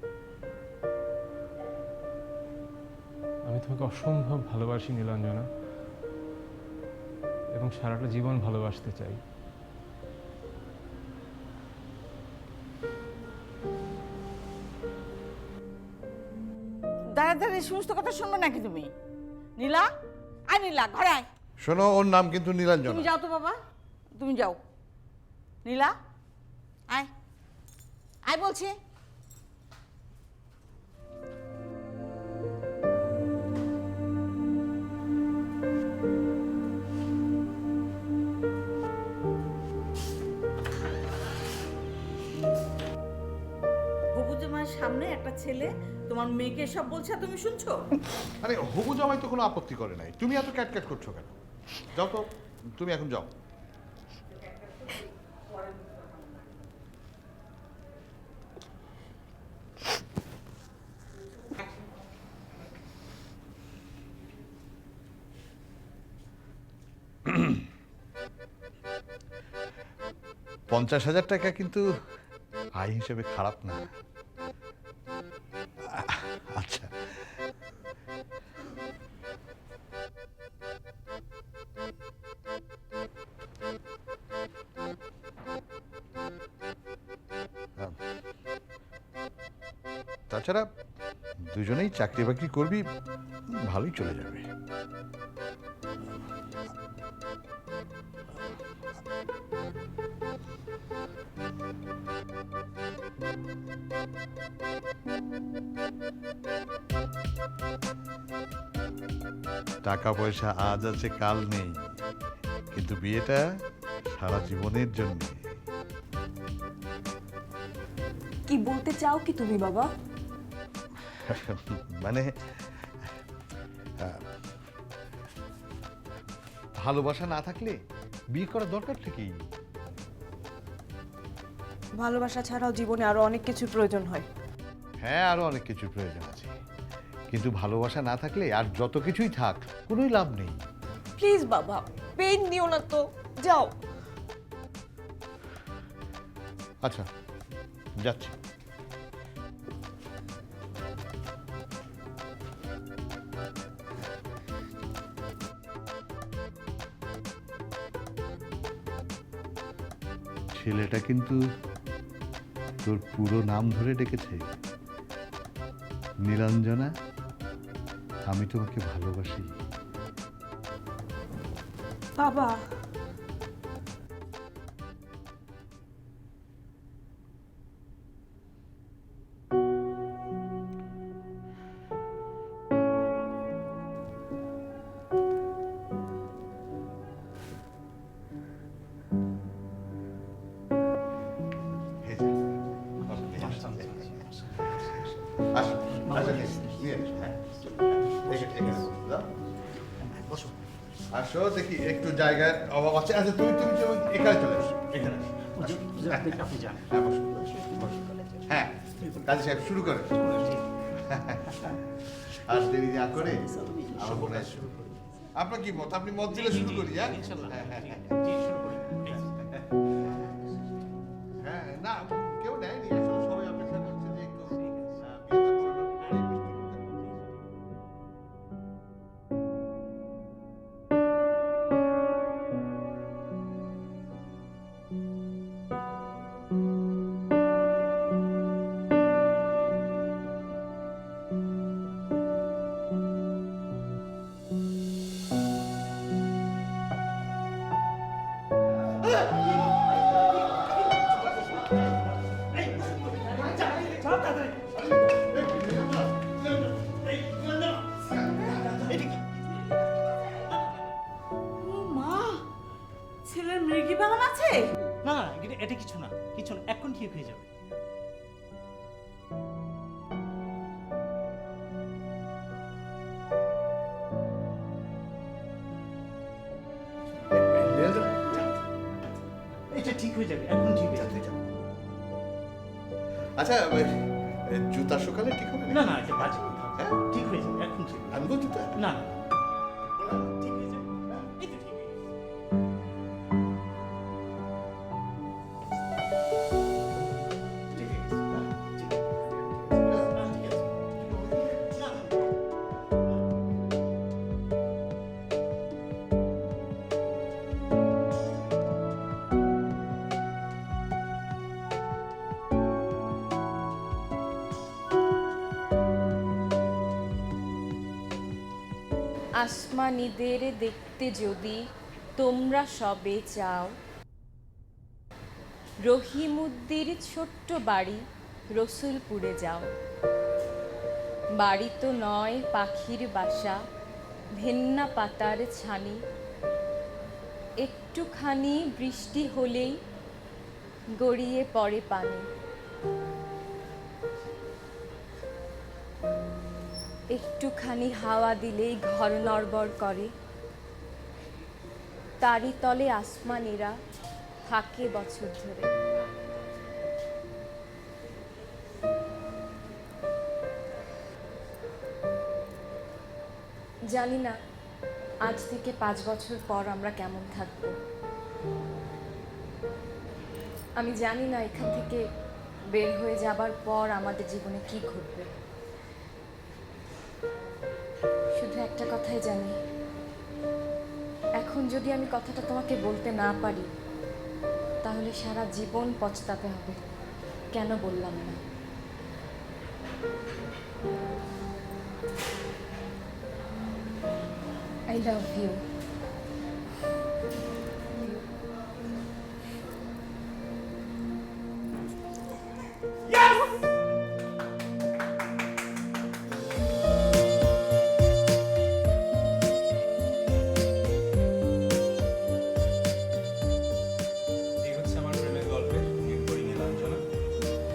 আমি তোমাকে অসম্ভব ভালোবাসি নীলাঞ্জনা, এবং সারাটা জীবন ভালোবাসতে চাই। দাঁড়া দাঁড়া এই সমস্ত কথা শুনবে নাকি তুমি? নীলা, আয় নীলা, ঘরে আয়। শোনো, ওর নাম কিন্তু নীলাঞ্জনা। তুমি যাও তো বাবা, তুমি যাও। নীলা, আয় আয় বলছি। হবু জামাইয়ের সামনে একটা ছেলে তোমার মেয়েকে সব বলছে, তুমি শুনছো? আরে হবু জামাই তো কোনো আপত্তি করে নাই, তুমি এত ক্যাটক্যাট করছো কেন? যাও তো, তুমি এখন যাও। $50,000 কিন্তু আয় হিসেবে খারাপ না। আচ্ছা, তাছাড়া দুজনেই চাকরি বাকরি করবি, ভালোই চলে যাবে। টাকা পয়সা আজ আছে কাল নেই, কিন্তু বিয়েটা সারা জীবনের জন্য। কি বলতে চাও কি তুমি বাবা? মানে ভালোবাসা না থাকলে বিয়ে করার দরকারটা কি? ভালোবাসা ছাড়াও জীবনে আরো অনেক কিছুর প্রয়োজন হয়। হ্যাঁ, আরো অনেক কিছুর প্রয়োজন আছে, কিন্তু ভালোবাসা না থাকলে আর যত কিছুই থাক কোনোই লাভ নেই। প্লিজ বাবা, পেন নিও না তো, যাও। আচ্ছা, যাচ্ছি। ছেলেটা কিন্তু তোর পুরো নাম ধরে ডেকেছে। নীলাঞ্জনা, আমি তোমাকে ভালোবাসি। বাবা, আসো, দেখি একটু জায়গার অভাব আছে। আচ্ছা, তুমি তুমি এখানে চলে আসো, এখানে। হ্যাঁ, বসো, হ্যাঁ, কাজী সাহেব শুরু করে। আর দেরি না করে আমার মনে হয় শুরু করি। আপনার কি মত? আপনি মত দিলে শুরু করি। হ্যাঁ, এটা কিছু না, এখন ঠিক হয়ে যাবে। এটা ঠিক হয়ে যাবে, এখন ঠিক হয়ে যাবে। আচ্ছা জুতা সকালে ঠিক হবে না না, এটা বাজে কথা। ঠিক হয়ে যাবে, এখন ঠিক। আনবো জুতা? না না, ঠিক হয়ে যাবে। এই তো ঠিক হয়ে গেছে। ঠিক হয়ে গেছে, ঠিক আছে। না, না। আসমানীদের দেখতে যদি তোমরা সবে চাও, রহিমুদ্দির ছোট্ট বাড়ি রসুলপুরে যাও। বাড়ি তো নয় পাখির বাসা, ভেন্না পাতার ছানি, একটুখানি বৃষ্টি হলেই গড়িয়ে পড়ে পানি। একটুখানি হাওয়া দিলেই ঘর নড়বড় করে, তারই তলে আসমানীরা থাকে বছর ধরে। জানি না আজ থেকে 5 বছর পর আমরা কেমন থাকব। আমি জানি না এখান থেকে বের হয়ে যাবার পর আমাদের জীবনে কি ঘটবে। শুধু একটা কথাই জানি, এখন যদি আমি কথাটা তোমাকে বলতে না পারি তাহলে সারা জীবন পছতাতে হবে কেন বললাম না। I love you. এই হচ্ছে আমার প্রেমের গল্পের নীলপরি নীলাঞ্জনা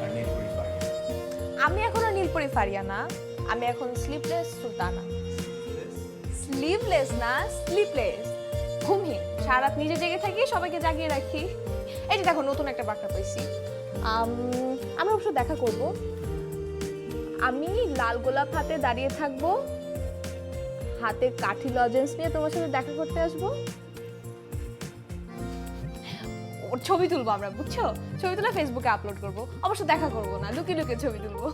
আর নীলপরি ফারিয়া। আমি এখন আর নীলপরি ফারিয়া না, আমি এখন স্লিপলেস সুলতানা। স্লিভলেস না, স্লিপলেস। ঘুমহীন, সারা রাত নিজে জেগে থাকি, সবাইকে জাগিয়ে রাখি। এই যে দেখো নতুন একটা বার্তা পাইছি, আমরা অবশ্য দেখা করব। আমি লাল গোলাপ হাতে দাঁড়িয়ে থাকবো, হাতে কাঠি লজেন্স নিয়ে তোমার সাথে দেখা করতে আসবো। ওর ছবি তুলবো আমরা, বুঝছো? ছবি তুলে ফেসবুকে আপলোড করবো। অবশ্য দেখা করবো না, লুকিয়ে লুকিয়ে ছবি তুলবো।